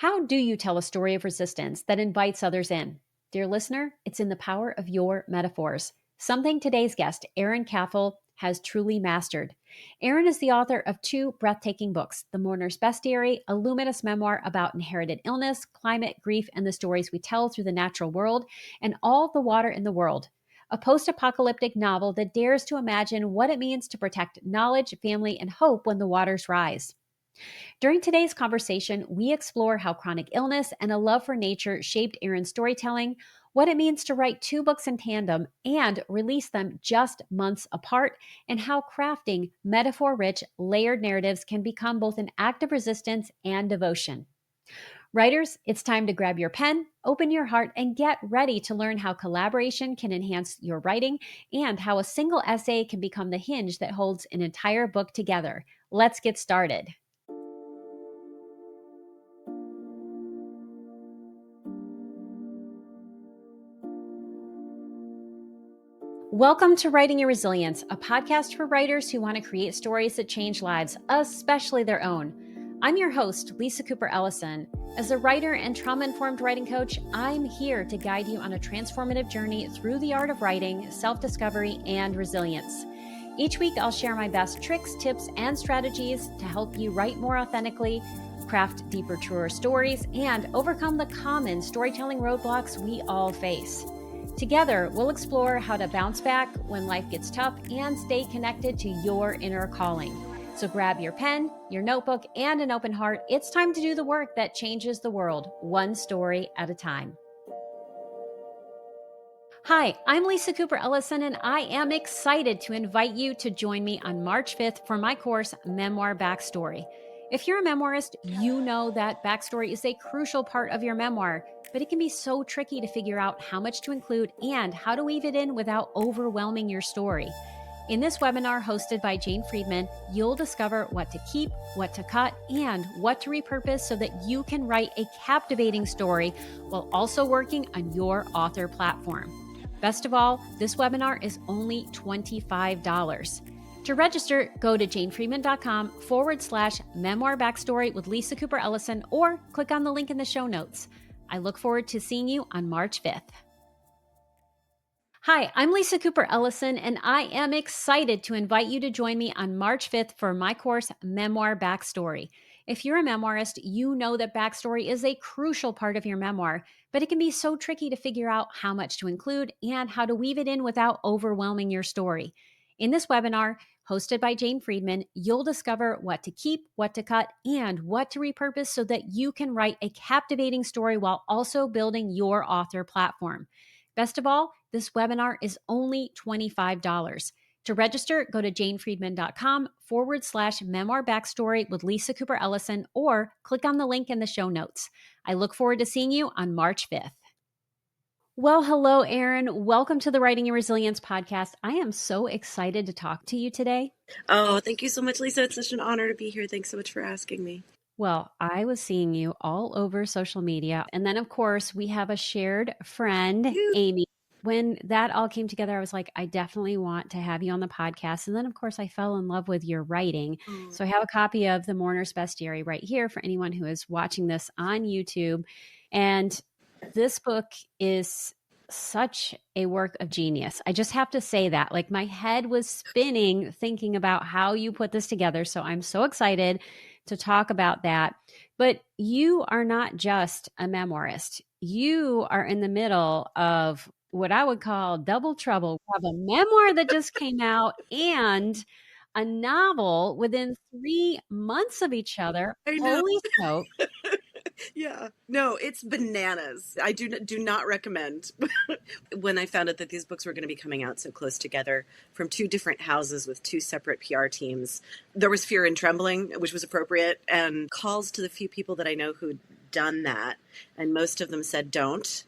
How do you tell a story of resistance that invites others in? Dear listener, it's in the power of your metaphors. Something today's guest, Eirin Caffall, has truly mastered. Eirin is the author of two breathtaking books, The Mourner's Bestiary, a luminous memoir about inherited illness, climate, grief, and the stories we tell through the natural world, and All the Water in the World, a post-apocalyptic novel that dares to imagine what it means to protect knowledge, family, and hope when the waters rise. During today's conversation, we explore how chronic illness and a love for nature shaped Eirin's storytelling, what it means to write two books in tandem and release them just months apart, and how crafting metaphor-rich, layered narratives can become both an act of resistance and devotion. Writers, it's time to grab your pen, open your heart, and get ready to learn how collaboration can enhance your writing and how a single essay can become the hinge that holds an entire book together. Let's get started. Welcome to Writing Your Resilience, a podcast for writers who want to create stories that change lives, especially their own. I'm your host, Lisa Cooper Ellison. As a writer and trauma-informed writing coach, I'm here to guide you on a transformative journey through the art of writing, self-discovery, and resilience. Each week, I'll share my best tricks, tips, and strategies to help you write more authentically, craft deeper, truer stories, and overcome the common storytelling roadblocks we all face. Together, we'll explore how to bounce back when life gets tough and stay connected to your inner calling. So grab your pen, your notebook, and an open heart. It's time to do the work that changes the world, one story at a time. Hi, I'm Lisa Cooper Ellison, and I am excited to invite you to join me on March 5th for my course, Memoir Backstory. If you're a memoirist, you know that backstory is a crucial part of your memoir, but it can be so tricky to figure out how much to include and how to weave it in without overwhelming your story. In this webinar hosted by Jane Friedman, you'll discover what to keep, what to cut, and what to repurpose so that you can write a captivating story while also working on your author platform. Best of all, this webinar is only $25. To register, go to janefriedman.com/memoir backstory with Lisa Cooper Ellison or click on the link in the show notes. I look forward to seeing you on March 5th. Hi, I'm Lisa Cooper Ellison, and I am excited to invite you to join me on March 5th for my course, Memoir Backstory. If you're a memoirist, you know that backstory is a crucial part of your memoir, but it can be so tricky to figure out how much to include and how to weave it in without overwhelming your story. In this webinar, hosted by Jane Friedman, you'll discover what to keep, what to cut, and what to repurpose so that you can write a captivating story while also building your author platform. Best of all, this webinar is only $25. To register, go to janefriedman.com/memoir backstory with Lisa Cooper Ellison or click on the link in the show notes. I look forward to seeing you on March 5th. Well, hello, Eirin. Welcome to the Writing Your Resilience podcast. I am so excited to talk to you today. Oh, thank you so much, Lisa. It's such an honor to be here. Thanks so much for asking me. Well, I was seeing you all over social media. And then, of course, we have a shared friend, Amy. When that all came together, I was like, I definitely want to have you on the podcast. And then, of course, I fell in love with your writing. So I have a copy of The Mourner's Bestiary right here for anyone who is watching this on YouTube. And this book is such a work of genius. I just have to say that. Like, my head was spinning thinking about how you put this together. So I'm so excited to talk about that. But you are not just a memoirist. You are in the middle of what I would call double trouble. We have a memoir that just came out and a novel within 3 months of each other. I know. Holy smoke. Yeah. No, it's bananas. I do not recommend. When I found out that these books were going to be coming out so close together from two different houses with two separate PR teams, there was fear and trembling, which was appropriate, and calls to the few people that I know who'd done that. And most of them said don't.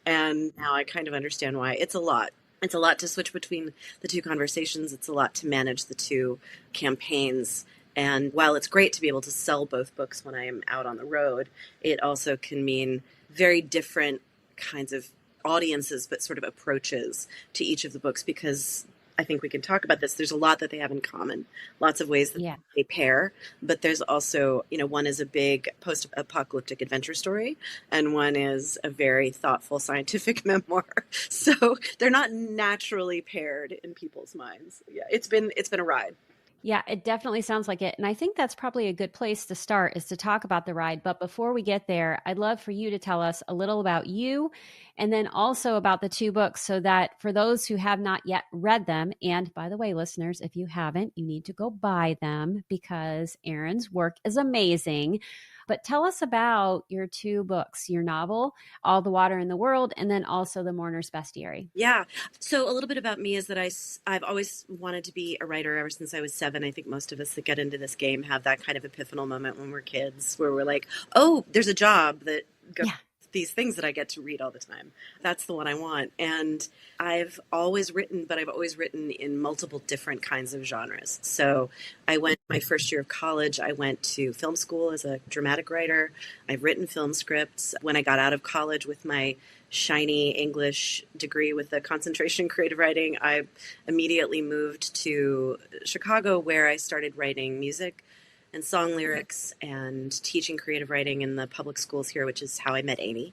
And now I kind of understand why. It's a lot. It's a lot to switch between the two conversations. It's a lot to manage the two campaigns. And while it's great to be able to sell both books when I am out on the road, it also can mean very different kinds of audiences, but sort of approaches to each of the books, because I think we can talk about this. There's a lot that they have in common, lots of ways that Yeah. they pair, but there's also, one is a big post-apocalyptic adventure story, and one is a very thoughtful scientific memoir. So they're not naturally paired in people's minds. Yeah, it's been a ride. Yeah, it definitely sounds like it. And I think that's probably a good place to start is to talk about the ride. But before we get there, I'd love for you to tell us a little about you and then also about the two books so that for those who have not yet read them, and by the way, listeners, if you haven't, you need to go buy them because Eirin's work is amazing. But tell us about your two books, your novel, All the Water in the World, and then also the Mourner's Bestiary. Yeah. So a little bit about me is that I've always wanted to be a writer ever since I was 7. I think most of us that get into this game have that kind of epiphanal moment when we're kids where we're like, oh, there's a job that goes these things that I get to read all the time. That's the one I want. And I've always written, but I've always written in multiple different kinds of genres. So my first year of college, I went to film school as a dramatic writer. I've written film scripts. When I got out of college with my shiny English degree with a concentration in creative writing, I immediately moved to Chicago where I started writing music and song lyrics and teaching creative writing in the public schools here, which is how I met Amy.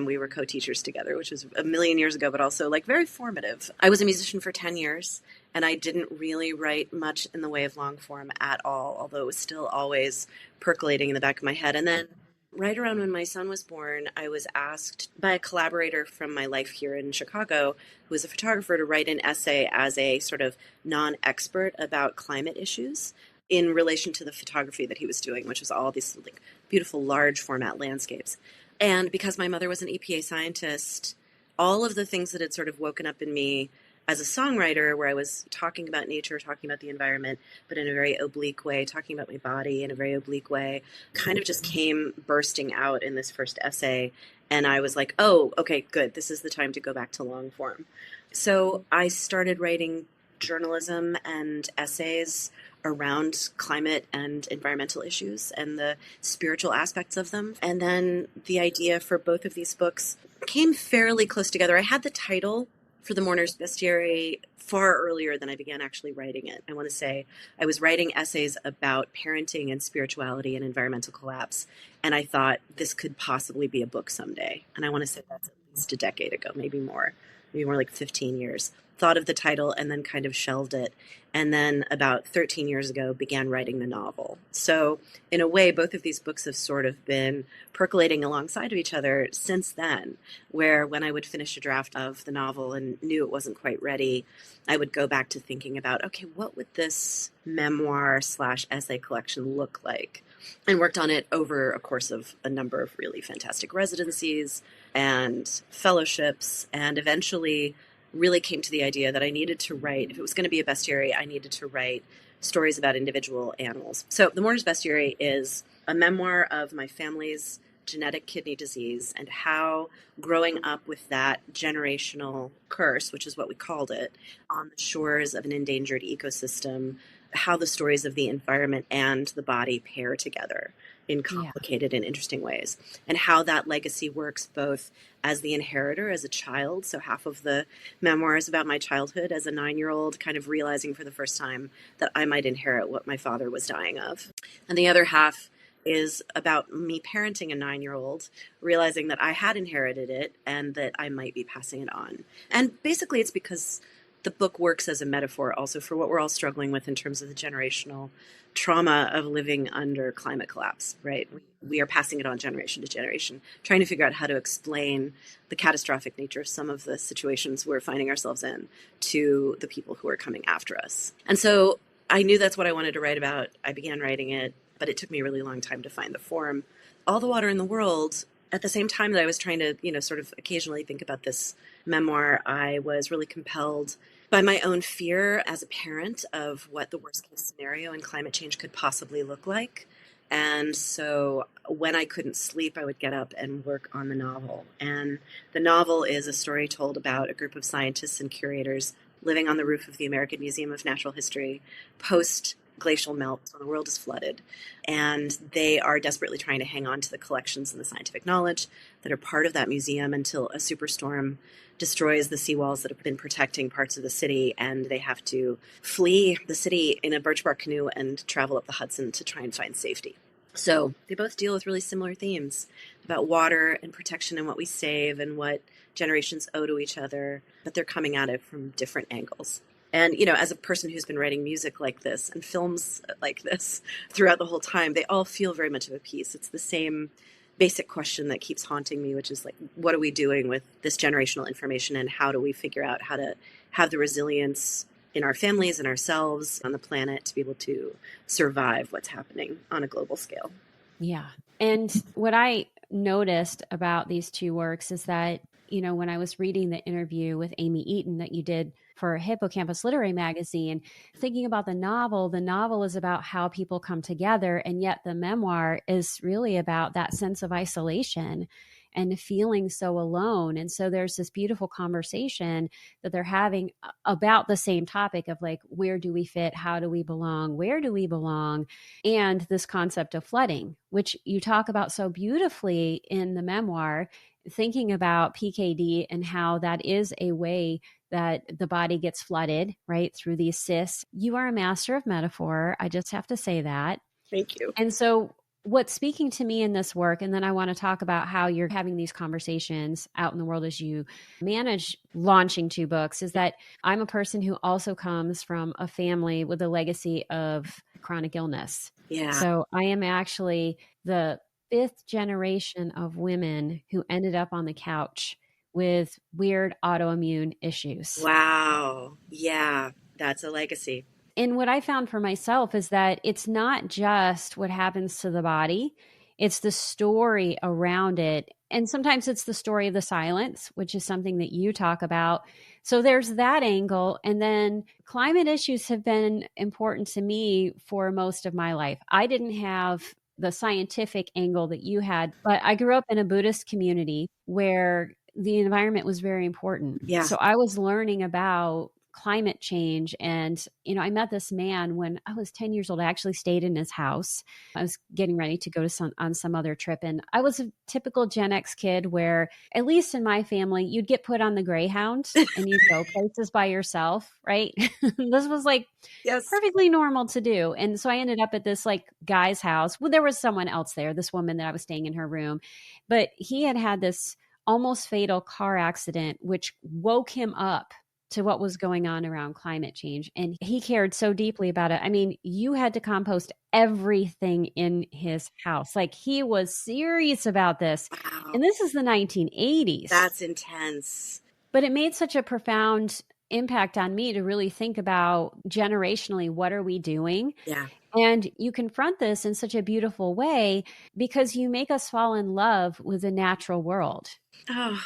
We were co-teachers together, which was a million years ago, but also like very formative. I was a musician for 10 years and I didn't really write much in the way of long form at all, although it was still always percolating in the back of my head. And then right around when my son was born, I was asked by a collaborator from my life here in Chicago, who was a photographer, to write an essay as a sort of non-expert about climate issues in relation to the photography that he was doing, which was all these like beautiful large format landscapes. And because my mother was an EPA scientist, all of the things that had sort of woken up in me as a songwriter, where I was talking about nature, talking about the environment, but in a very oblique way, talking about my body in a very oblique way, kind of just came bursting out in this first essay. And I was like, oh, okay, good. This is the time to go back to long form. So I started writing journalism and essays around climate and environmental issues and the spiritual aspects of them. And then the idea for both of these books came fairly close together. I had the title for the Mourner's Bestiary far earlier than I began actually writing it. I want to say I was writing essays about parenting and spirituality and environmental collapse. And I thought this could possibly be a book someday. And I want to say that's at least a decade ago, maybe more like 15 years. Thought of the title and then kind of shelved it. And then about 13 years ago, began writing the novel. So in a way, both of these books have sort of been percolating alongside of each other since then, where when I would finish a draft of the novel and knew it wasn't quite ready, I would go back to thinking about, okay, what would this memoir/essay collection look like? And worked on it over a course of a number of really fantastic residencies and fellowships, and eventually really came to the idea that I needed to write, if it was going to be a bestiary, I needed to write stories about individual animals. So The Mourner's Bestiary is a memoir of my family's genetic kidney disease and how growing up with that generational curse, which is what we called it, on the shores of an endangered ecosystem, how the stories of the environment and the body pair together in complicated and interesting ways, and how that legacy works both as the inheritor, as a child. So half of the memoir is about my childhood as a 9-year-old, kind of realizing for the first time that I might inherit what my father was dying of. And the other half is about me parenting a 9-year-old, realizing that I had inherited it and that I might be passing it on. And basically it's because the book works as a metaphor also for what we're all struggling with in terms of the generational trauma of living under climate collapse, right? We are passing it on generation to generation, trying to figure out how to explain the catastrophic nature of some of the situations we're finding ourselves in to the people who are coming after us. And so I knew that's what I wanted to write about. I began writing it, but it took me a really long time to find the form. All the Water in the World, at the same time that I was trying to, sort of occasionally think about this memoir, I was really compelled by my own fear as a parent of what the worst case scenario in climate change could possibly look like. And so when I couldn't sleep, I would get up and work on the novel. And the novel is a story told about a group of scientists and curators living on the roof of the American Museum of Natural History post glacial melt when the world is flooded. And they are desperately trying to hang on to the collections and the scientific knowledge that are part of that museum until a superstorm destroys the seawalls that have been protecting parts of the city, and they have to flee the city in a birch bark canoe and travel up the Hudson to try and find safety. So they both deal with really similar themes about water and protection and what we save and what generations owe to each other, but they're coming at it from different angles. And, as a person who's been writing music like this and films like this throughout the whole time, they all feel very much of a piece. It's the same basic question that keeps haunting me, which is like, what are we doing with this generational information, and how do we figure out how to have the resilience in our families and ourselves on the planet to be able to survive what's happening on a global scale? Yeah. And what I noticed about these two works is that, when I was reading the interview with Amy Eaton that you did for Hippocampus Literary Magazine, thinking about the novel is about how people come together. And yet the memoir is really about that sense of isolation and feeling so alone. And so there's this beautiful conversation that they're having about the same topic of like, where do we fit? How do we belong? Where do we belong? And this concept of flooding, which you talk about so beautifully in the memoir, thinking about PKD and how that is a way that the body gets flooded, right, through these cysts. You are a master of metaphor. I just have to say that. Thank you. And so what's speaking to me in this work, and then I want to talk about how you're having these conversations out in the world as you manage launching two books, is that I'm a person who also comes from a family with a legacy of chronic illness. Yeah. So I am actually the fifth generation of women who ended up on the couch with weird autoimmune issues. Wow. Yeah, that's a legacy. And what I found for myself is that it's not just what happens to the body, it's the story around it. And sometimes it's the story of the silence, which is something that you talk about. So there's that angle. And then climate issues have been important to me for most of my life. I didn't have the scientific angle that you had, but I grew up in a Buddhist community where the environment was very important. Yeah. So I was learning about climate change. And, I met this man when I was 10 years old. I actually stayed in his house. I was getting ready to go to on some other trip. And I was a typical Gen X kid where, at least in my family, you'd get put on the Greyhound and you'd go places by yourself, right? This was like perfectly normal to do. And so I ended up at this like guy's house. Well, there was someone else there, this woman that I was staying in her room, but he had this almost fatal car accident, which woke him up to what was going on around climate change. And he cared so deeply about it. I mean, you had to compost everything in his house. Like, he was serious about this. Wow. And this is the 1980s. That's intense. But it made such a profound impact on me to really think about generationally, what are we doing? Yeah. And you confront this in such a beautiful way because you make us fall in love with the natural world. Oh,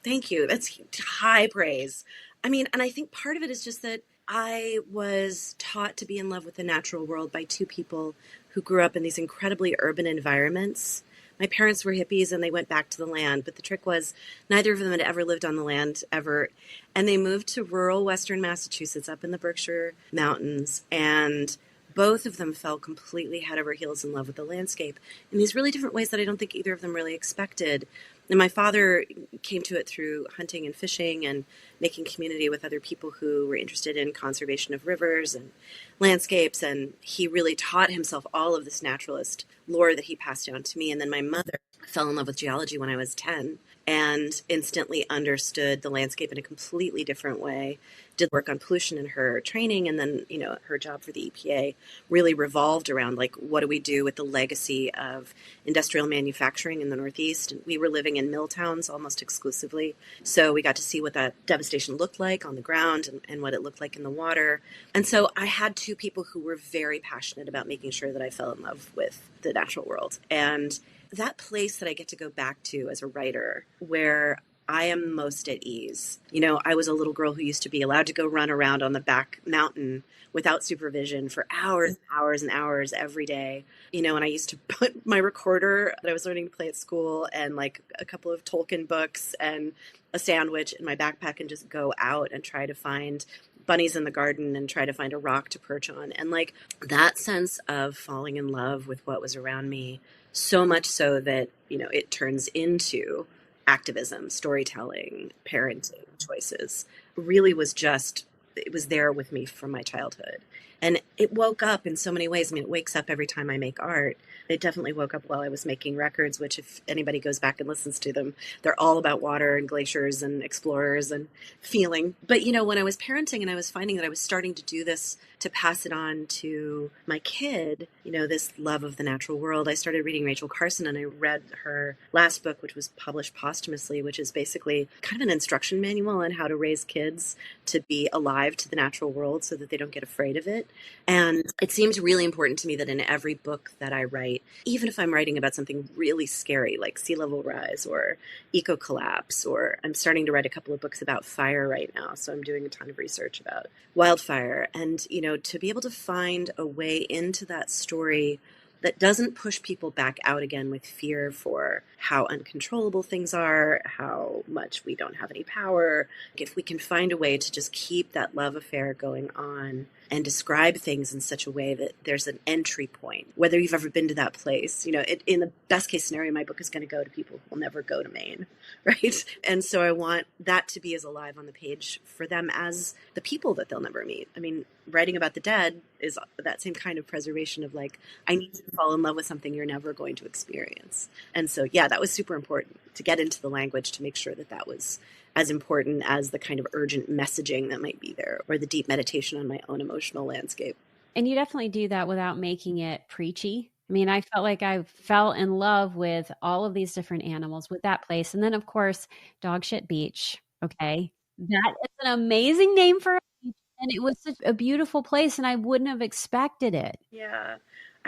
thank you. That's high praise. I mean, and I think part of it is just that I was taught to be in love with the natural world by two people who grew up in these incredibly urban environments. My parents were hippies and they went back to the land, but the trick was neither of them had ever lived on the land ever. And they moved to rural Western Massachusetts up in the Berkshire Mountains, and both of them fell completely head over heels in love with the landscape in these really different ways that I don't think either of them really expected. And my father came to it through hunting and fishing and making community with other people who were interested in conservation of rivers and landscapes. And he really taught himself all of this naturalist lore that he passed down to me. And then my mother fell in love with geology when I was 10 and instantly understood the landscape in a completely different way, did work on pollution in her training. And then, her job for the EPA really revolved around, like, what do we do with the legacy of industrial manufacturing in the Northeast? And we were living in mill towns almost exclusively. So we got to see what that devastation looked like on the ground and what it looked like in the water. And so I had two people who were very passionate about making sure that I fell in love with the natural world. And that place that I get to go back to as a writer, where I am most at ease. I was a little girl who used to be allowed to go run around on the back mountain without supervision for hours and hours and hours every day. And I used to put my recorder that I was learning to play at school and like a couple of Tolkien books and a sandwich in my backpack and just go out and try to find bunnies in the garden and try to find a rock to perch on. And like that sense of falling in love with what was around me, so much so that, it turns into activism, storytelling, parenting choices, really was just, it was there with me from my childhood. And it woke up in so many ways. I mean, it wakes up every time I make art. It definitely woke up while I was making records, which if anybody goes back and listens to them, they're all about water and glaciers and explorers and feeling. But, when I was parenting and I was finding that I was starting to do this to pass it on to my kid, this love of the natural world, I started reading Rachel Carson, and I read her last book, which was published posthumously, which is basically kind of an instruction manual on how to raise kids to be alive to the natural world so that they don't get afraid of it. And it seems really important to me that in every book that I write, even if I'm writing about something really scary like sea level rise or eco collapse, or I'm starting to write a couple of books about fire right now. So I'm doing a ton of research about wildfire. And, to be able to find a way into that story that doesn't push people back out again with fear for how uncontrollable things are, how much we don't have any power. If we can find a way to just keep that love affair going on and describe things in such a way that there's an entry point, whether you've ever been to that place, in the best case scenario, my book is going to go to people who will never go to Maine, right? And so I want that to be as alive on the page for them as the people that they'll never meet. I mean, writing about the dead is that same kind of preservation of like, I need you to fall in love with something you're never going to experience. And so, yeah, that was super important to get into the language to make sure that that was as important as the kind of urgent messaging that might be there, or the deep meditation on my own emotional landscape. And you definitely do that without making it preachy. I mean, I felt like I fell in love with all of these different animals with that place. And then, of course, Dog Shit Beach. Okay. That is an amazing name for a beach. And it was such a beautiful place, and I wouldn't have expected it. Yeah.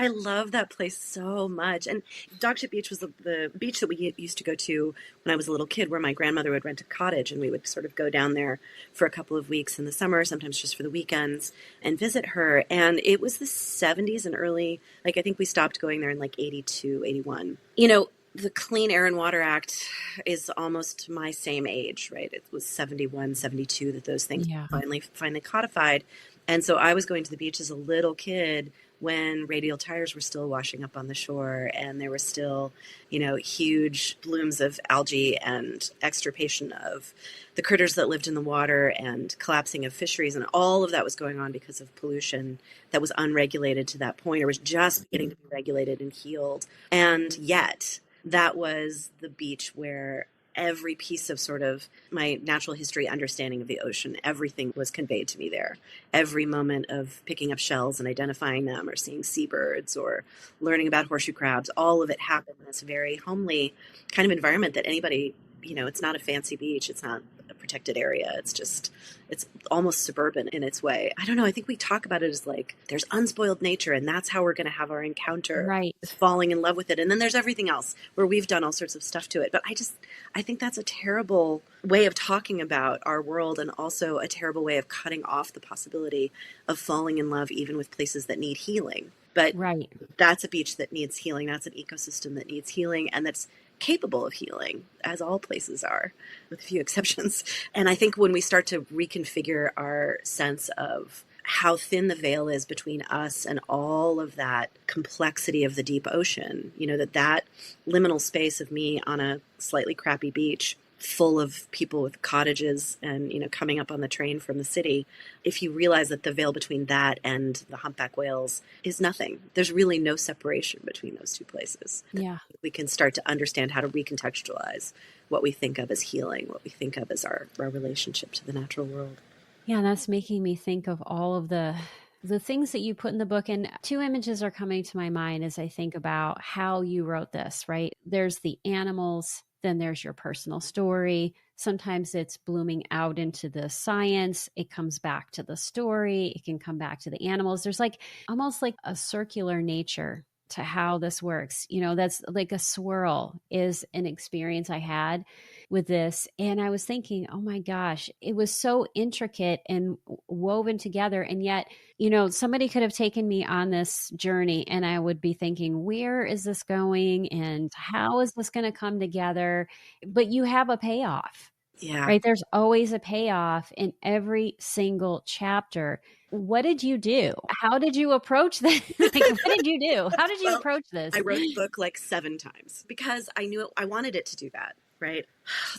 I love that place so much. And Dogship Beach was the beach that we used to go to when I was a little kid, where my grandmother would rent a cottage, and we would sort of go down there for a couple of weeks in the summer, sometimes just for the weekends, and visit her. And it was the 70s and early, I think we stopped going there in 82, 81. The Clean Air and Water Act is almost my same age, right? It was 71, 72 that those things finally codified. And so I was going to the beach as a little kid when radial tires were still washing up on the shore, and there were still, huge blooms of algae and extirpation of the critters that lived in the water and collapsing of fisheries. And all of that was going on because of pollution that was unregulated to that point, or was just beginning to be regulated and healed. And yet that was the beach where every piece of sort of my natural history understanding of the ocean, everything was conveyed to me there. Every moment of picking up shells and identifying them, or seeing seabirds, or learning about horseshoe crabs, all of it happened in this very homely kind of environment that anybody, it's not a fancy beach. It's not a protected area. It's almost suburban in its way. I don't know. I think we talk about it as like there's unspoiled nature, and that's how we're going to have our encounter, right, with falling in love with it. And then there's everything else where we've done all sorts of stuff to it. But I think that's a terrible way of talking about our world, and also a terrible way of cutting off the possibility of falling in love even with places that need healing. But right, that's a beach that needs healing. That's an ecosystem that needs healing, and that's capable of healing, as all places are, with a few exceptions. And I think when we start to reconfigure our sense of how thin the veil is between us and all of that complexity of the deep ocean, that liminal space of me on a slightly crappy beach full of people with cottages and, coming up on the train from the city, if you realize that the veil between that and the humpback whales is nothing, there's really no separation between those two places. Yeah. We can start to understand how to recontextualize what we think of as healing, what we think of as our relationship to the natural world. Yeah, that's making me think of all of the things that you put in the book. And two images are coming to my mind as I think about how you wrote this, right? There's the animals, then there's your personal story. Sometimes it's blooming out into the science. It comes back to the story. It can come back to the animals. There's almost like a circular nature to how this works. That's like a swirl is an experience I had with this. And I was thinking, oh my gosh, it was so intricate and woven together. And yet, somebody could have taken me on this journey, and I would be thinking, where is this going? And how is this going to come together? But you have a payoff. Yeah. right? There's always a payoff in every single chapter. What did you do? How did you approach this? Like, what did you do? How did you Well, approach this? I wrote the book like 7 times because I knew I wanted it to do that, right?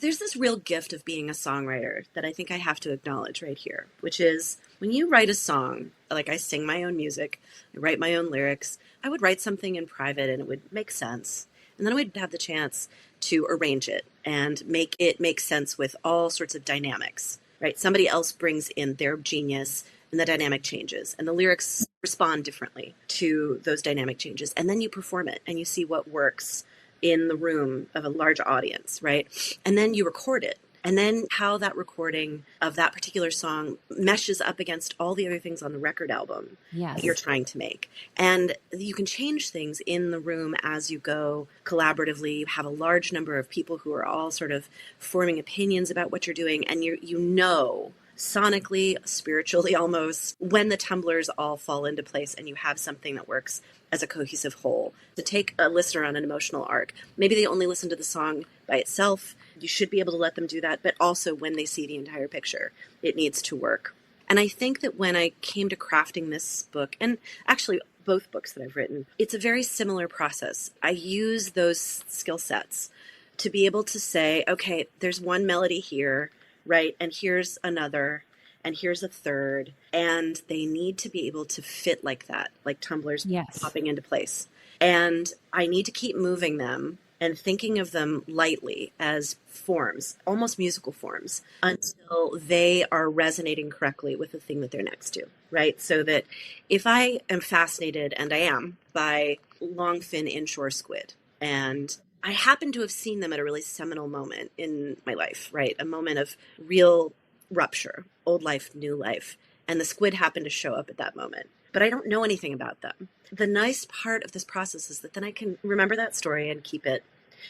There's this real gift of being a songwriter that I think I have to acknowledge right here, which is when you write a song, like I sing my own music, I write my own lyrics, I would write something in private and it would make sense. And then I would have the chance to arrange it and make it make sense with all sorts of dynamics, right? Somebody else brings in their genius and the dynamic changes and the lyrics respond differently to those dynamic changes. And then you perform it and you see what works in the room of a large audience, right? And then you record it. And then how that recording of that particular song meshes up against all the other things on the record album that you're Yes. trying to make. And you can change things in the room as you go collaboratively. You have a large number of people who are all sort of forming opinions about what you're doing. And you know, sonically, spiritually almost, when the tumblers all fall into place and you have something that works as a cohesive whole. To take a listener on an emotional arc, maybe they only listen to the song by itself. You should be able to let them do that, but also when they see the entire picture, it needs to work. And I think that when I came to crafting this book, and actually both books that I've written, it's a very similar process. I use those skill sets to be able to say, okay, there's one melody here, right? And here's another, and here's a third. And they need to be able to fit like that, like tumblers Yes. popping into place. And I need to keep moving them and thinking of them lightly as forms, almost musical forms, until they are resonating correctly with the thing that they're next to, right? So that if I am fascinated, and I am, by longfin inshore squid, and I happen to have seen them at a really seminal moment in my life, right? A moment of real rupture, old life, new life. And the squid happened to show up at that moment. But I don't know anything about them. The nice part of this process is that then I can remember that story and keep it.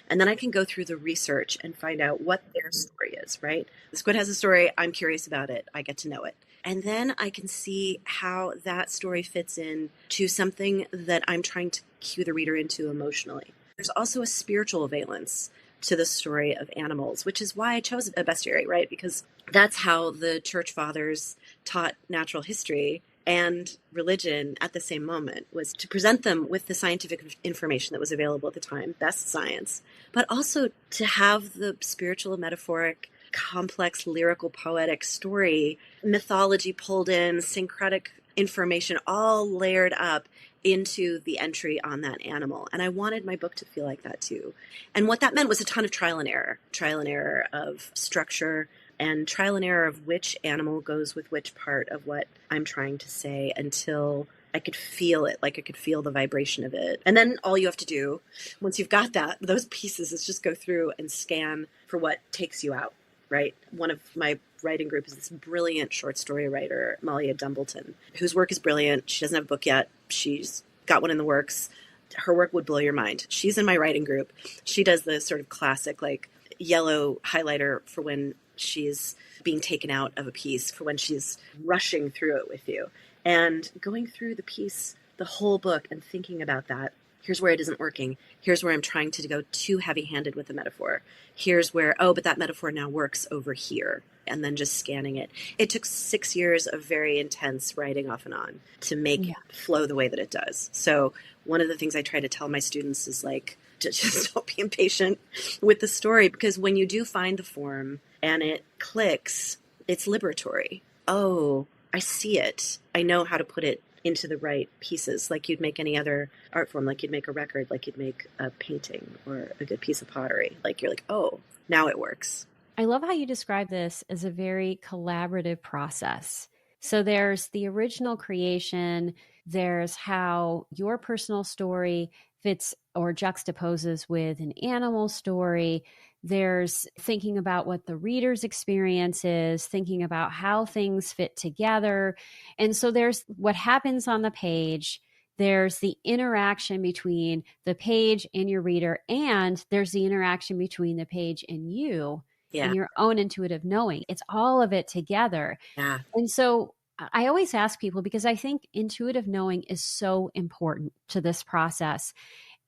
And then I can go through the research and find out what their story is, right? The squid has a story. I'm curious about it. I get to know it. And then I can see how that story fits in to something that I'm trying to cue the reader into emotionally. There's also a spiritual valence to the story of animals, which is why I chose a bestiary, right? Because that's how the church fathers taught natural history and religion at the same moment, was to present them with the scientific information that was available at the time, best science, but also to have the spiritual, metaphoric, complex, lyrical, poetic story, mythology pulled in, syncretic information all layered up into the entry on that animal. And I wanted my book to feel like that too. And what that meant was a ton of trial and error of structure, and trial and error of which animal goes with which part of what I'm trying to say, until I could feel it, like I could feel the vibration of it. And then all you have to do, once you've got those pieces, is just go through and scan for what takes you out, right? One of my writing group is this brilliant short story writer, Malia Dumbleton, whose work is brilliant. She doesn't have a book yet. She's got one in the works. Her work would blow your mind. She's in my writing group. She does the sort of classic, like, yellow highlighter for when she's being taken out of a piece, for when she's rushing through it with you. And going through the piece, the whole book, and thinking about that. Here's where it isn't working. Here's where I'm trying to go too heavy-handed with the metaphor. Here's where, but that metaphor now works over here. And then just scanning it. It took 6 years of very intense writing off and on to make it flow the way that it does. So one of the things I try to tell my students is, like, just don't be impatient with the story, because when you do find the form and it clicks, it's liberatory. Oh, I see it. I know how to put it into the right pieces, like you'd make any other art form, like you'd make a record, like you'd make a painting or a good piece of pottery. Like, you're like, oh, now it works. I love how you describe this as a very collaborative process. So there's the original creation, there's how your personal story fits or juxtaposes with an animal story. There's thinking about what the reader's experience is, thinking about how things fit together. And so there's what happens on the page. There's the interaction between the page and your reader, and there's the interaction between the page and you. Yeah. And your own intuitive knowing. It's all of it together. Yeah. And so I always ask people, because I think intuitive knowing is so important to this process.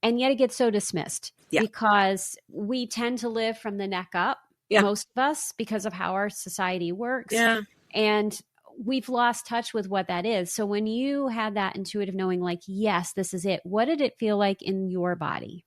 And yet it gets so dismissed because we tend to live from the neck up. Yeah. most of us, because of how our society works. Yeah. And we've lost touch with what that is. So when you had that intuitive knowing, like, yes, this is it, what did it feel like in your body?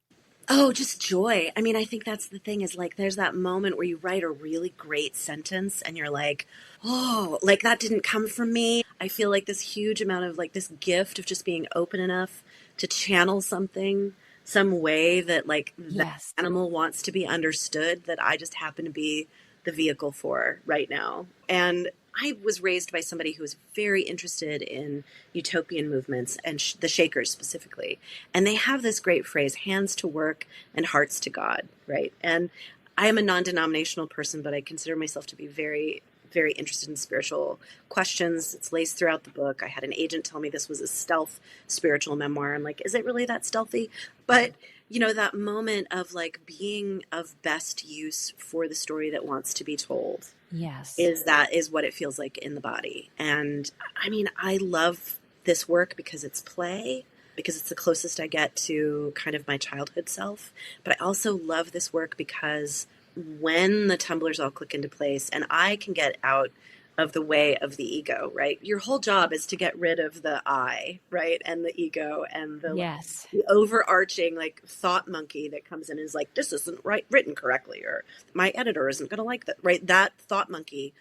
Oh, just joy. I mean, I think that's the thing is like there's that moment where you write a really great sentence and you're like, oh, like that didn't come from me. I feel like this huge amount of like this gift of just being open enough to channel something, some way that like that Yes. animal wants to be understood that I just happen to be the vehicle for right now. And I was raised by somebody who was very interested in utopian movements and the Shakers specifically. And they have this great phrase, hands to work and hearts to God, right? And I am a non-denominational person, but I consider myself to be very, very interested in spiritual questions. It's laced throughout the book. I had an agent tell me this was a stealth spiritual memoir. I'm like, is it really that stealthy? But you know, that moment of like being of best use for the story that wants to be told Yes. is what it feels like in the body. And I mean, I love this work because it's play, because it's the closest I get to kind of my childhood self. But I also love this work because when the tumblers all click into place and I can get out of the way of the ego, right? Your whole job is to get rid of the I, right? And the ego and Yes. the overarching like thought monkey that comes in and is like, this isn't right written correctly, or my editor isn't going to like that, right? That thought monkey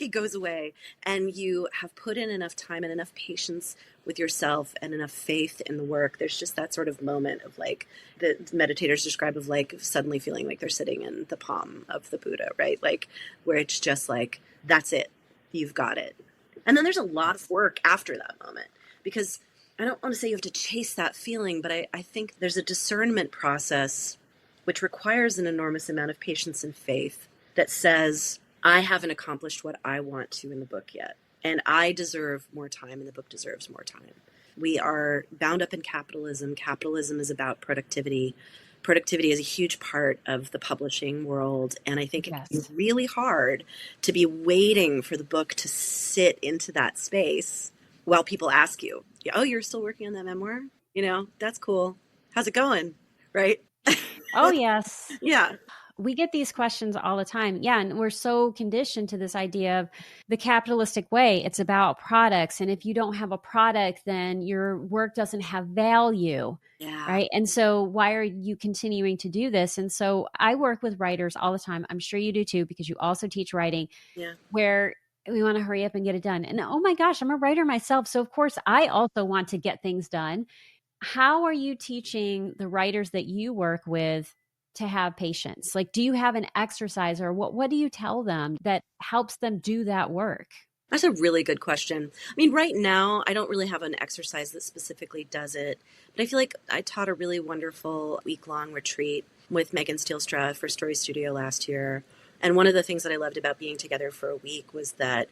goes away, and you have put in enough time and enough patience with yourself and enough faith in the work. There's just that sort of moment of like the meditators describe of like suddenly feeling like they're sitting in the palm of the Buddha, right? Like where it's just like, that's it. You've got it. And then there's a lot of work after that moment, because I don't want to say you have to chase that feeling, but I think there's a discernment process which requires an enormous amount of patience and faith that says, I haven't accomplished what I want to in the book yet. And I deserve more time, and the book deserves more time. We are bound up in capitalism. Capitalism is about productivity. Productivity is a huge part of the publishing world. And I think Yes. it's really hard to be waiting for the book to sit into that space while people ask you, oh, you're still working on that memoir? You know, that's cool. How's it going? Right? Oh, yes. Yeah. We get these questions all the time. Yeah. And we're so conditioned to this idea of the capitalistic way. It's about products. And if you don't have a product, then your work doesn't have value. Yeah. Right. And so why are you continuing to do this? And so I work with writers all the time. I'm sure you do too, because you also teach writing. Yeah. Where we want to hurry up and get it done. And oh my gosh, I'm a writer myself. So of course I also want to get things done. How are you teaching the writers that you work with to have patience? Like, do you have an exercise, or what do you tell them that helps them do that work? That's a really good question. I mean, right now, I don't really have an exercise that specifically does it, but I feel like I taught a really wonderful week-long retreat with Megan Steelstra for Story Studio last year. And one of the things that I loved about being together for a week was that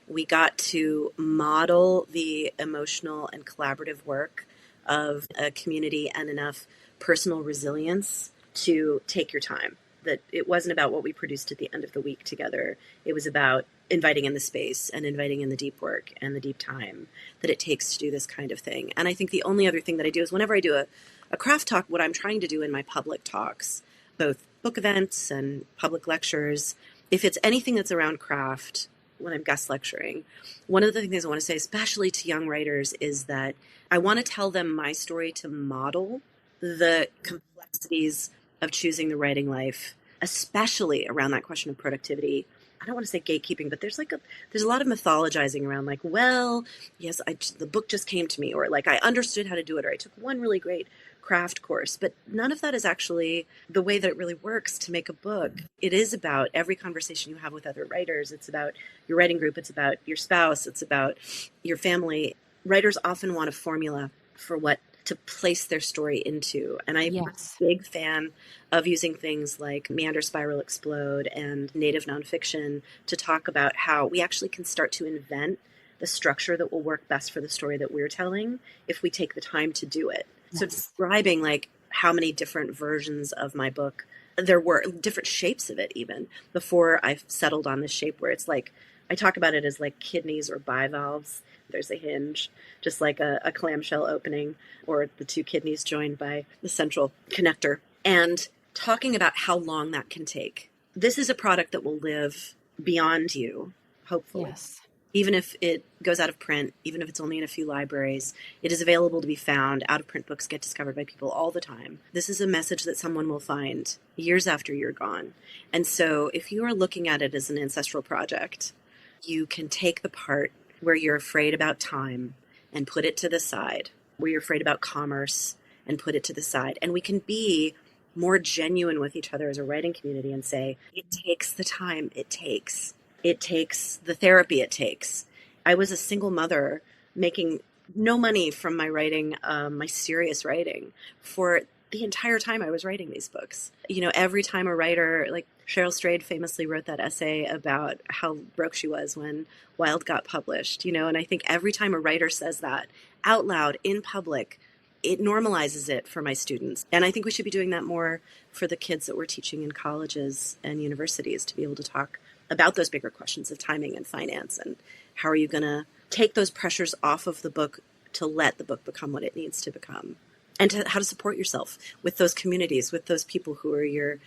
we got to model the emotional and collaborative work of a community and enough personal resilience to take your time. That it wasn't about what we produced at the end of the week together. It was about inviting in the space and inviting in the deep work and the deep time that it takes to do this kind of thing. And I think the only other thing that I do is whenever I do a craft talk, what I'm trying to do in my public talks, both book events and public lectures, if it's anything that's around craft, when I'm guest lecturing, one of the things I want to say, especially to young writers, is that I want to tell them my story to model the complexities of choosing the writing life, especially around that question of productivity. I don't want to say gatekeeping, but there's a lot of mythologizing around like, well, yes, the book just came to me, or like I understood how to do it, or I took one really great craft course, but none of that is actually the way that it really works to make a book. It is about every conversation you have with other writers. It's about your writing group. It's about your spouse. It's about your family. Writers often want a formula for what to place their story into. And I'm a big fan of using things like Meander, Spiral, Explode, and native nonfiction to talk about how we actually can start to invent the structure that will work best for the story that we're telling if we take the time to do it. Yes. So describing like how many different versions of my book there were, different shapes of it even, before I settled on this shape where it's like, I talk about it as like kidneys or bivalves. There's a hinge, just like a clamshell opening, or the two kidneys joined by the central connector. And talking about how long that can take. this is a product that will live beyond you, hopefully. Yes. Even if it goes out of print, even if it's only in a few libraries, it is available to be found. Out of print books get discovered by people all the time. This is a message that someone will find years after you're gone. And so if you are looking at it as an ancestral project, you can take the part where you're afraid about time and put it to the side, where you're afraid about commerce and put it to the side. And we can be more genuine with each other as a writing community and say, it takes the time it takes. It takes the therapy it takes. I was a single mother making no money from my writing, my serious writing, for the entire time I was writing these books. You know, every time a writer, like Cheryl Strayed famously wrote that essay about how broke she was when Wild got published, you know, and I think every time a writer says that out loud in public, it normalizes it for my students. And I think we should be doing that more for the kids that we're teaching in colleges and universities, to be able to talk about those bigger questions of timing and finance, and how are you going to take those pressures off of the book to let the book become what it needs to become, and how to support yourself with those communities, with those people who are your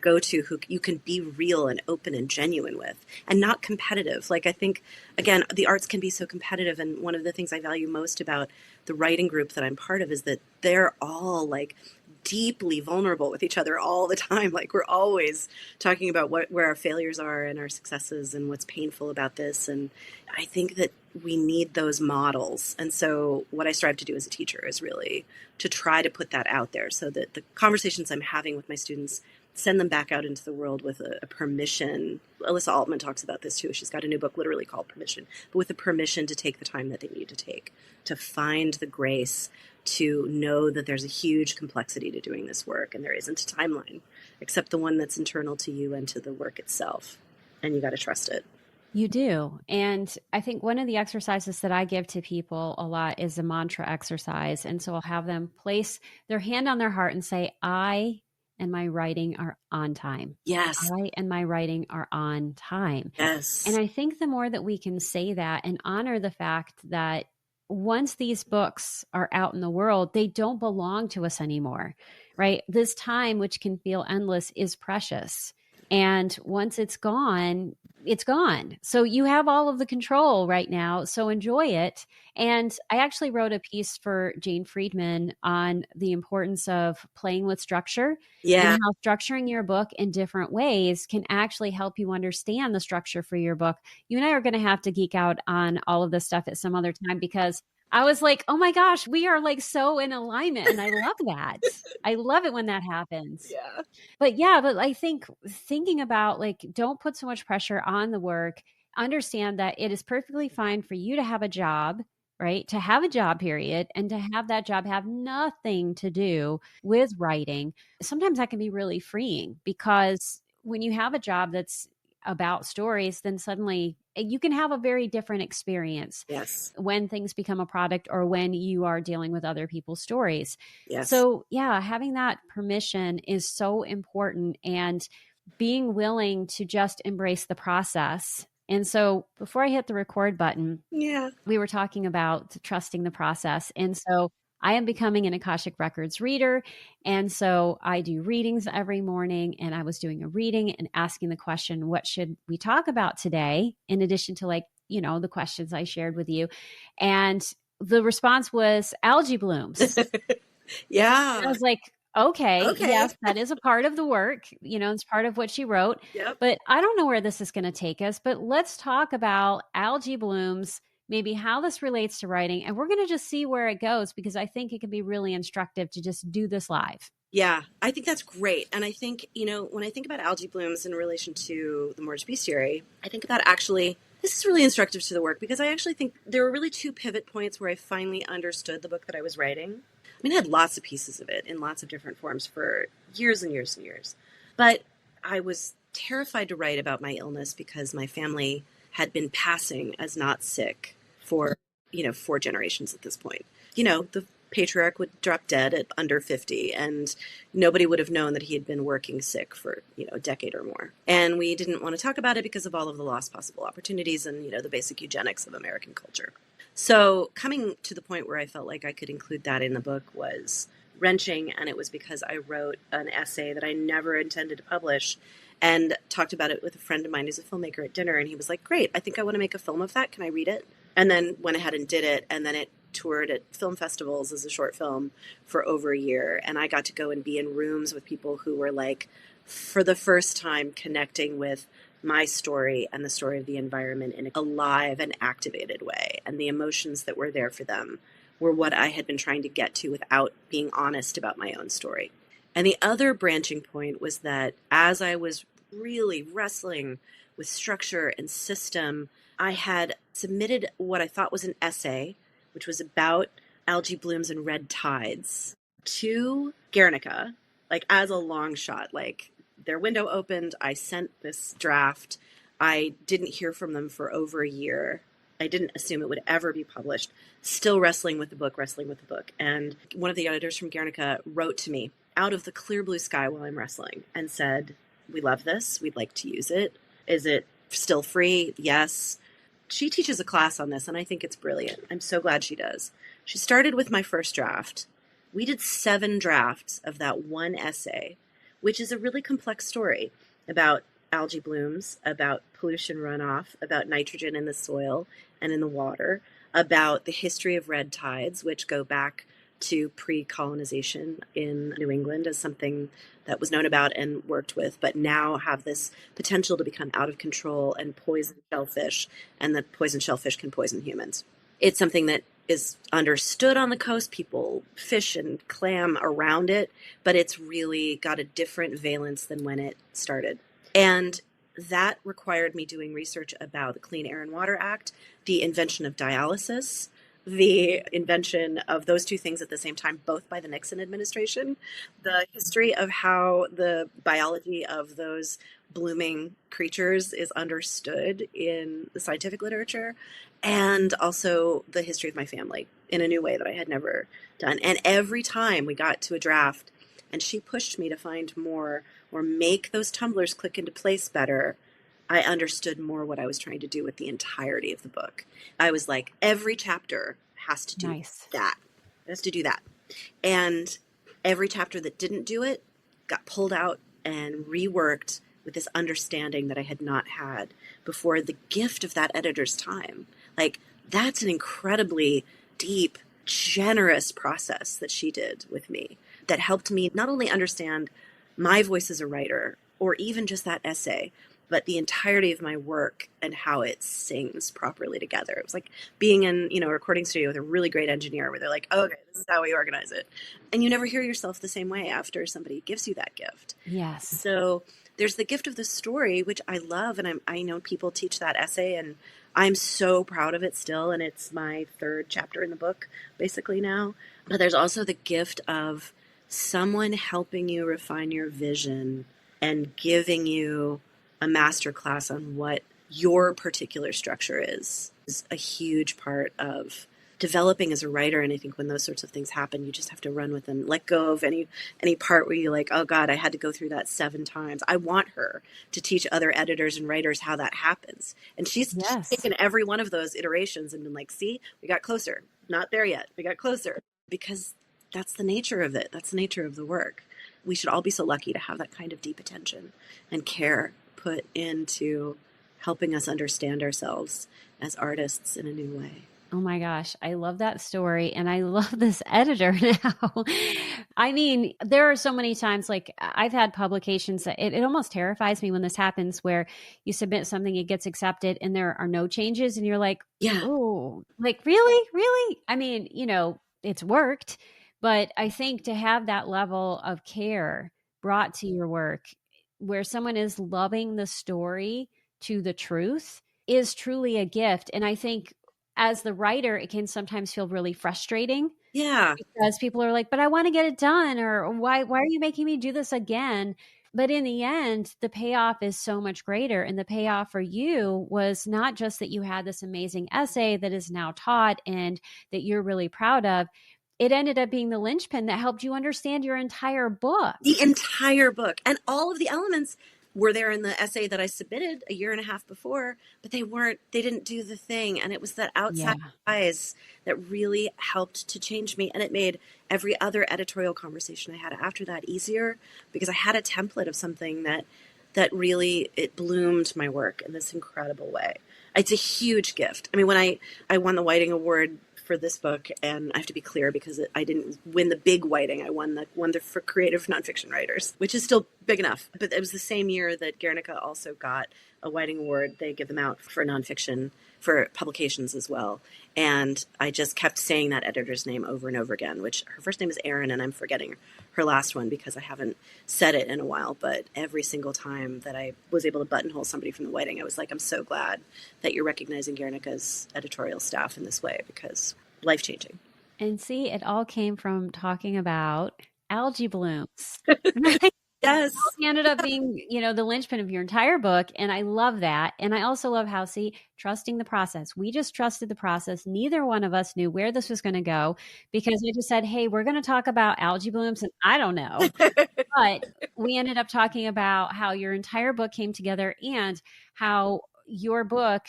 go-to, who you can be real and open and genuine with, and not competitive. Like, I think, again, the arts can be so competitive, and one of the things I value most about the writing group that I'm part of is that they're all like deeply vulnerable with each other all the time. Like, we're always talking about where our failures are and our successes and what's painful about this. And I think that we need those models. And so what I strive to do as a teacher is really to try to put that out there, so that the conversations I'm having with my students send them back out into the world with a permission. Alyssa Altman talks about this too. She's got a new book literally called Permission, but with a permission to take the time that they need to take, to find the grace, to know that there's a huge complexity to doing this work, and there isn't a timeline except the one that's internal to you and to the work itself. And you got to trust it. You do. And I think one of the exercises that I give to people a lot is a mantra exercise. And so I'll have them place their hand on their heart and say, I and my writing are on time. Yes. I and my writing are on time. Yes. And I think the more that we can say that and honor the fact that once these books are out in the world, they don't belong to us anymore, right? This time, which can feel endless, is precious. And once it's gone, it's gone. So you have all of the control right now. So enjoy it. And I actually wrote a piece for Jane Friedman on the importance of playing with structure, and how structuring your book in different ways can actually help you understand the structure for your book. You and I are going to have to geek out on all of this stuff at some other time, because I was like, oh my gosh, we are like so in alignment. And I love that. I love it when that happens. Yeah. But I think thinking about, like, don't put so much pressure on the work. Understand that it is perfectly fine for you to have a job, right? To have a job, period. And to have that job have nothing to do with writing. Sometimes that can be really freeing, because when you have a job that's about stories, then suddenly you can have a very different experience. Yes. When things become a product, or when you are dealing with other people's stories. Yes. So yeah, having that permission is so important, and being willing to just embrace the process. And so before I hit the record button, we were talking about trusting the process. And so I am becoming an Akashic Records reader. And so I do readings every morning, and I was doing a reading and asking the question, what should we talk about today? In addition to, like, you know, the questions I shared with you. And the response was algae blooms. Yeah. And I was like, okay, yes, that is a part of the work. You know, it's part of what she wrote. Yep. But I don't know where this is going to take us. But let's talk about algae blooms, maybe how this relates to writing. And we're going to just see where it goes, because I think it can be really instructive to just do this live. Yeah, I think that's great. And I think, you know, when I think about algae blooms in relation to the Mourner's Bestiary, I think about actually, this is really instructive to the work, because I actually think there were really two pivot points where I finally understood the book that I was writing. I mean, I had lots of pieces of it in lots of different forms for years and years and years. But I was terrified to write about my illness, because my family had been passing as not sick for, 4 generations at this point. The patriarch would drop dead at under 50, and nobody would have known that he had been working sick for, a decade or more. And we didn't want to talk about it because of all of the lost possible opportunities and, the basic eugenics of American culture. So coming to the point where I felt like I could include that in the book was wrenching, and it was because I wrote an essay that I never intended to publish. and talked about it with a friend of mine who's a filmmaker at dinner. And he was like, great, I think I want to make a film of that. Can I read it? And then went ahead and did it. And then it toured at film festivals as a short film for over a year. And I got to go and be in rooms with people who were like, for the first time, connecting with my story and the story of the environment in a live and activated way. And the emotions that were there for them were what I had been trying to get to without being honest about my own story. And the other branching point was that as I was really wrestling with structure and system, I had submitted what I thought was an essay, which was about algae blooms and red tides, to Guernica, like as a long shot. Like their window opened, I sent this draft. I didn't hear from them for over a year. I didn't assume it would ever be published. Still wrestling with the book. And one of the editors from Guernica wrote to me out of the clear blue sky while I'm wrestling and said, we love this. We'd like to use it. Is it still free? Yes. She teaches a class on this, and I think it's brilliant. I'm so glad she does. She started with my first draft. We did 7 drafts of that one essay, which is a really complex story about algae blooms, about pollution runoff, about nitrogen in the soil and in the water, about the history of red tides, which go back to pre-colonization in New England as something that was known about and worked with, but now have this potential to become out of control and poison shellfish, and that poison shellfish can poison humans. It's something that is understood on the coast. People fish and clam around it, but it's really got a different valence than when it started. And that required me doing research about the Clean Air and Water Act, the invention of dialysis, the invention of those two things at the same time, both by the Nixon administration, the history of how the biology of those blooming creatures is understood in the scientific literature, and also the history of my family in a new way that I had never done. And every time we got to a draft and she pushed me to find more or make those tumblers click into place better, I understood more what I was trying to do with the entirety of the book. I was like, every chapter has to do that. It has to do that. And every chapter that didn't do it got pulled out and reworked with this understanding that I had not had before. The gift of that editor's time. Like, that's an incredibly deep, generous process that she did with me that helped me not only understand my voice as a writer, or even just that essay, but the entirety of my work and how it sings properly together. It was like being in, a recording studio with a really great engineer where they're like, oh, okay, this is how we organize it. And you never hear yourself the same way after somebody gives you that gift. Yes. So there's the gift of the story, which I love. And I know people teach that essay, and I'm so proud of it still. And it's my 3rd chapter in the book, basically now. But there's also the gift of someone helping you refine your vision and giving you a master class on what your particular structure is a huge part of developing as a writer. And I think when those sorts of things happen, you just have to run with them, let go of any part where you're like, oh God, I had to go through that 7 times. I want her to teach other editors and writers how that happens. And she's taken every one of those iterations and been like, see, we got closer. Not there yet. We got closer. Because that's the nature of it. That's the nature of the work. We should all be so lucky to have that kind of deep attention and care put into helping us understand ourselves as artists in a new way. Oh my gosh, I love that story. And I love this editor now. I mean, there are so many times, like I've had publications that it almost terrifies me when this happens, where you submit something, it gets accepted and there are no changes. And you're like, yeah, oh, like really? I mean, it's worked. But I think to have that level of care brought to your work, where someone is loving the story to the truth, is truly a gift. And I think as the writer, it can sometimes feel really frustrating. Yeah. Because people are like, but I want to get it done, or why are you making me do this again? But in the end, the payoff is so much greater. And the payoff for you was not just that you had this amazing essay that is now taught and that you're really proud of. It ended up being the linchpin that helped you understand your entire book. The entire book. And all of the elements were there in the essay that I submitted a year and a half before, but they didn't do the thing. And it was that outside eyes that really helped to change me. And it made every other editorial conversation I had after that easier, because I had a template of something that that really, it bloomed my work in this incredible way. It's a huge gift. I mean, when I won the Whiting Award for this book, and I have to be clear because I didn't win the big Whiting. I won the for creative nonfiction writers, which is still big enough. But it was the same year that Guernica also got a Whiting Award. They give them out for nonfiction, for publications as well. And I just kept saying that editor's name over and over again, which her first name is Eiren, and I'm forgetting her last one because I haven't said it in a while. But every single time that I was able to buttonhole somebody from the Whiting, I was like, I'm so glad that you're recognizing Guernica's editorial staff in this way, because life-changing. And see, it all came from talking about algae blooms. Yes. It ended up being, the linchpin of your entire book. And I love that. And I also love how, trusting the process. We just trusted the process. Neither one of us knew where this was going to go, because we just said, hey, we're going to talk about algae blooms. And I don't know. But we ended up talking about how your entire book came together and how your book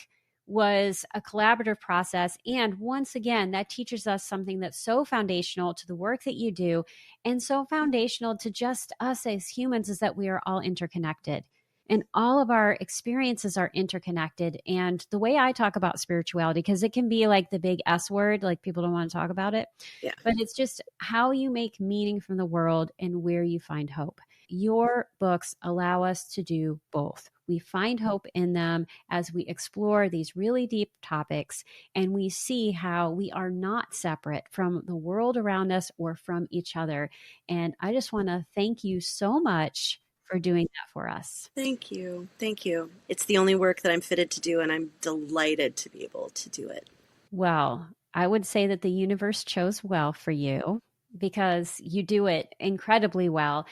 was a collaborative process. And once again, that teaches us something that's so foundational to the work that you do and so foundational to just us as humans, is that we are all interconnected and all of our experiences are interconnected. And the way I talk about spirituality, because it can be like the big S word, like people don't want to talk about it, but it's just how you make meaning from the world and where you find hope. Your books allow us to do both. We find hope in them as we explore these really deep topics, and we see how we are not separate from the world around us or from each other. And I just want to thank you so much for doing that for us. Thank you. Thank you. It's the only work that I'm fitted to do, and I'm delighted to be able to do it. Well, I would say that the universe chose well for you, because you do it incredibly well.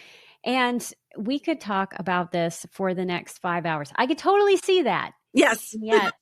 And we could talk about this for the next 5 hours. I could totally see that. Yes. Yet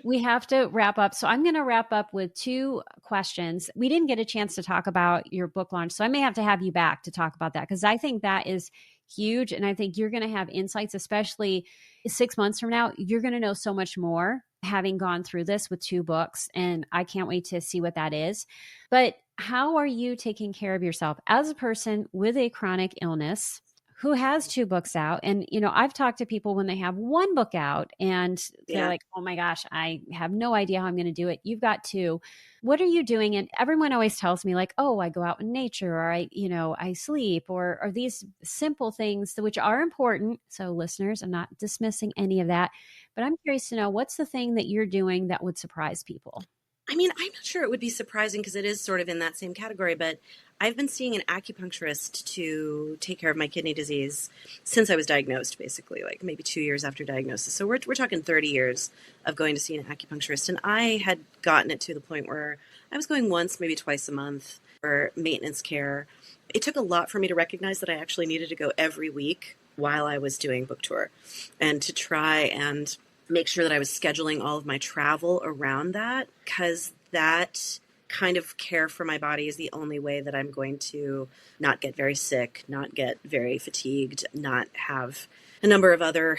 we have to wrap up. So I'm going to wrap up with 2 questions. We didn't get a chance to talk about your book launch, so I may have to have you back to talk about that, because I think that is huge. And I think you're going to have insights, especially 6 months from now. You're going to know so much more having gone through this with 2 books. And I can't wait to see what that is. But how are you taking care of yourself as a person with a chronic illness who has 2 books out? And, I've talked to people when they have 1 book out and they're like, oh my gosh, I have no idea how I'm going to do it. You've got 2. What are you doing? And everyone always tells me like, oh, I go out in nature, or I sleep, or these simple things which are important. So listeners, I'm not dismissing any of that, but I'm curious to know, what's the thing that you're doing that would surprise people? I mean, I'm not sure it would be surprising because it is sort of in that same category, but I've been seeing an acupuncturist to take care of my kidney disease since I was diagnosed, basically, like maybe 2 years after diagnosis. So we're talking 30 years of going to see an acupuncturist. And I had gotten it to the point where I was going once, maybe twice a month for maintenance care. It took a lot for me to recognize that I actually needed to go every week while I was doing book tour, and to try and make sure that I was scheduling all of my travel around that, because that kind of care for my body is the only way that I'm going to not get very sick, not get very fatigued, not have a number of other,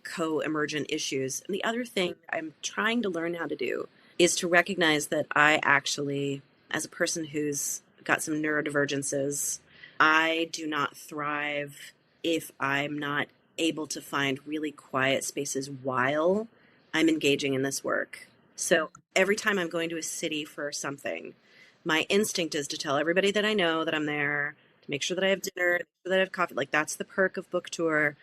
co-emergent issues. And the other thing I'm trying to learn how to do is to recognize that I actually, as a person who's got some neurodivergences, I do not thrive if I'm not able to find really quiet spaces while I'm engaging in this work. So every time I'm going to a city for something, my instinct is to tell everybody that I know that I'm there, to make sure that I have dinner, that I have coffee. Like, that's the perk of book tour.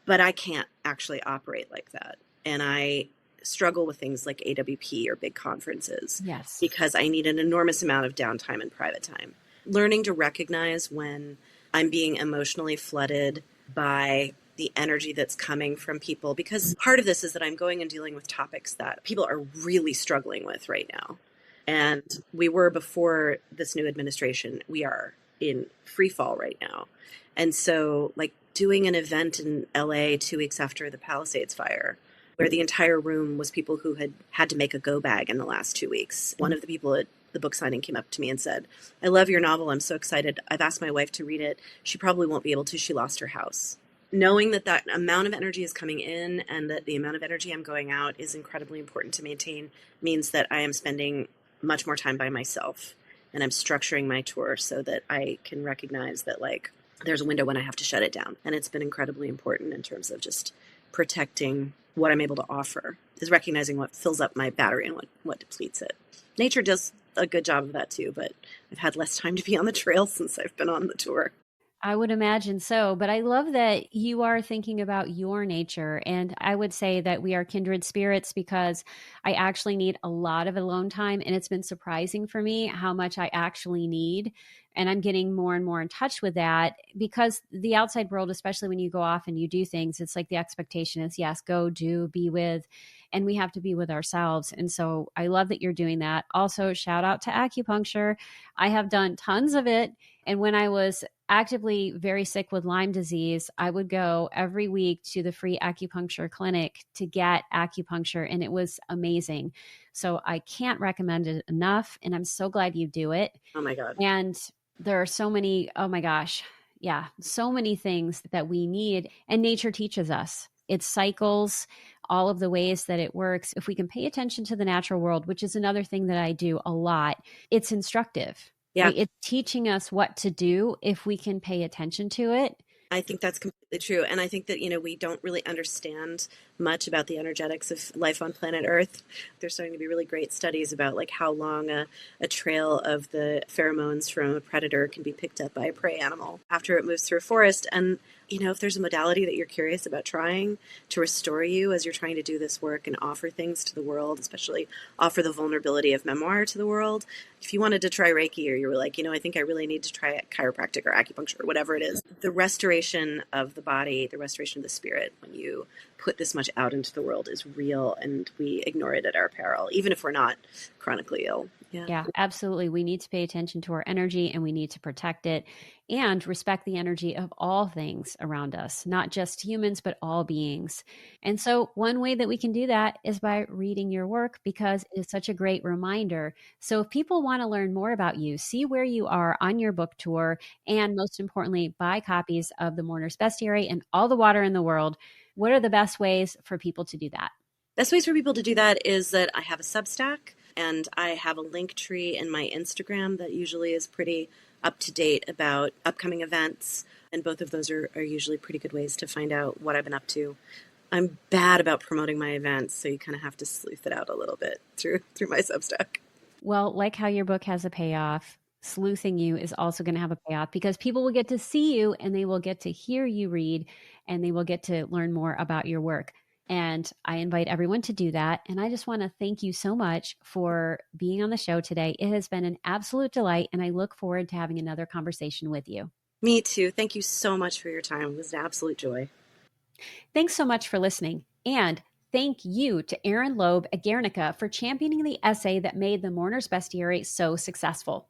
But I can't actually operate like that. And I struggle with things like AWP or big conferences. Yes. Because I need an enormous amount of downtime and private time. Learning to recognize when I'm being emotionally flooded by the energy that's coming from people, because part of this is that I'm going and dealing with topics that people are really struggling with right now. And we were before this new administration. We are in free fall right now. And so, like, doing an event in LA 2 weeks after the Palisades fire, where the entire room was people who had to make a go bag in the last 2 weeks. One of the people at the book signing came up to me and said, I love your novel. I'm so excited. I've asked my wife to read it. She probably won't be able to. She lost her house. Knowing that amount of energy is coming in and that the amount of energy I'm going out is incredibly important to maintain means that I am spending much more time by myself, and I'm structuring my tour so that I can recognize that, like, there's a window when I have to shut it down. And it's been incredibly important in terms of just protecting what I'm able to offer, is recognizing what fills up my battery and what depletes it. Nature does a good job of that too, but I've had less time to be on the trail since I've been on the tour. I would imagine so, but I love that you are thinking about your nature. And I would say that we are kindred spirits because I actually need a lot of alone time. And it's been surprising for me how much I actually need. And I'm getting more and more in touch with that because the outside world, especially when you go off and you do things, it's like the expectation is, yes, go, do, be with, and we have to be with ourselves. And so I love that you're doing that. Also, shout out to acupuncture. I have done tons of it. And when I was actively very sick with Lyme disease, I would go every week to the free acupuncture clinic to get acupuncture, and it was amazing. So I can't recommend it enough, and I'm so glad you do it. Oh my God. And there are so many, oh my gosh, yeah, so many things that we need, and nature teaches us. It cycles, all of the ways that it works. If we can pay attention to the natural world, which is another thing that I do a lot, it's instructive. Yeah. Right? It's teaching us what to do if we can pay attention to it. I think that's completely true. And I think that, we don't really understand much about the energetics of life on planet Earth. There's starting to be really great studies about like how long a trail of the pheromones from a predator can be picked up by a prey animal after it moves through a forest. And if there's a modality that you're curious about trying to restore you as you're trying to do this work and offer things to the world, especially offer the vulnerability of memoir to the world, if you wanted to try Reiki or you were like, I think I really need to try chiropractic or acupuncture or whatever it is, the restoration of the body, the restoration of the spirit, when you put this much out into the world is real, and we ignore it at our peril, even if we're not chronically ill. Yeah, absolutely. We need to pay attention to our energy, and we need to protect it and respect the energy of all things around us, not just humans, but all beings. And so one way that we can do that is by reading your work, because it is such a great reminder. So if people want to learn more about you, see where you are on your book tour, and most importantly, buy copies of the Mourner's Bestiary and All the Water in the World, what are the best ways for people to do that? Best ways for people to do that is that I have a Substack, and I have a link tree in my Instagram that usually is pretty up to date about upcoming events. And both of those are usually pretty good ways to find out what I've been up to. I'm bad about promoting my events, so you kind of have to sleuth it out a little bit through my Substack. Well, like how your book has a payoff, sleuthing you is also going to have a payoff, because people will get to see you and they will get to hear you read, and they will get to learn more about your work. And I invite everyone to do that. And I just want to thank you so much for being on the show today. It has been an absolute delight, and I look forward to having another conversation with you. Me too. Thank you so much for your time. It was an absolute joy. Thanks so much for listening. And thank you to Eirin Loeb at Guernica for championing the essay that made the Mourner's Bestiary so successful.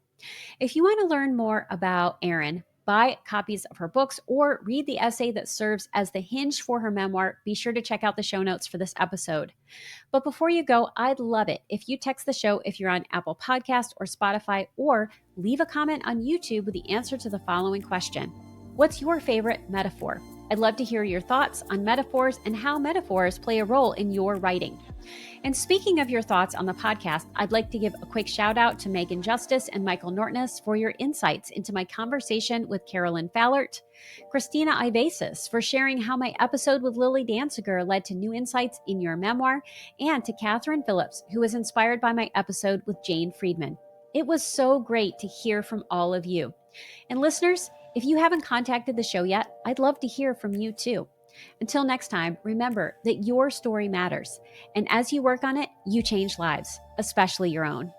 If you want to learn more about Eirin, buy copies of her books, or read the essay that serves as the hinge for her memoir, be sure to check out the show notes for this episode. But before you go, I'd love it if you text the show if you're on Apple Podcasts or Spotify, or leave a comment on YouTube with the answer to the following question. What's your favorite metaphor? I'd love to hear your thoughts on metaphors and how metaphors play a role in your writing. And speaking of your thoughts on the podcast, I'd like to give a quick shout out to Megan Justice and Michael Nortness for your insights into my conversation with Carolyn Fallert, Christina Ivasis for sharing how my episode with Lily Danziger led to new insights in your memoir, and to Catherine Phillips, who was inspired by my episode with Jane Friedman. It was so great to hear from all of you. And listeners, if you haven't contacted the show yet, I'd love to hear from you too. Until next time, remember that your story matters. And as you work on it, you change lives, especially your own.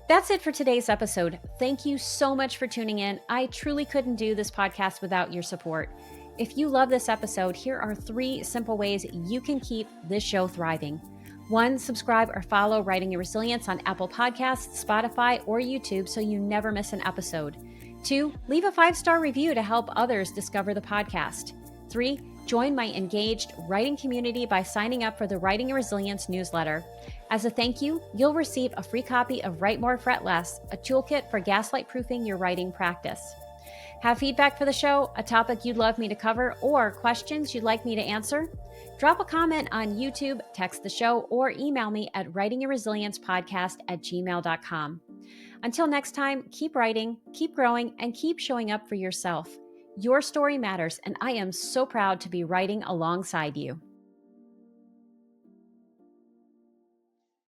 That's it for today's episode. Thank you so much for tuning in. I truly couldn't do this podcast without your support. If you love this episode, here are 3 simple ways you can keep this show thriving. 1, subscribe or follow Writing Your Resilience on Apple Podcasts, Spotify, or YouTube so you never miss an episode. 2, leave a 5-star review to help others discover the podcast. 3, join my engaged writing community by signing up for the Writing Your Resilience newsletter. As a thank you, you'll receive a free copy of Write More, Fret Less, a toolkit for gaslight proofing your writing practice. Have feedback for the show, a topic you'd love me to cover, or questions you'd like me to answer? Drop a comment on YouTube, text the show, or email me at writingyourresiliencepodcast@gmail.com. Until next time, keep writing, keep growing, and keep showing up for yourself. Your story matters, and I am so proud to be writing alongside you.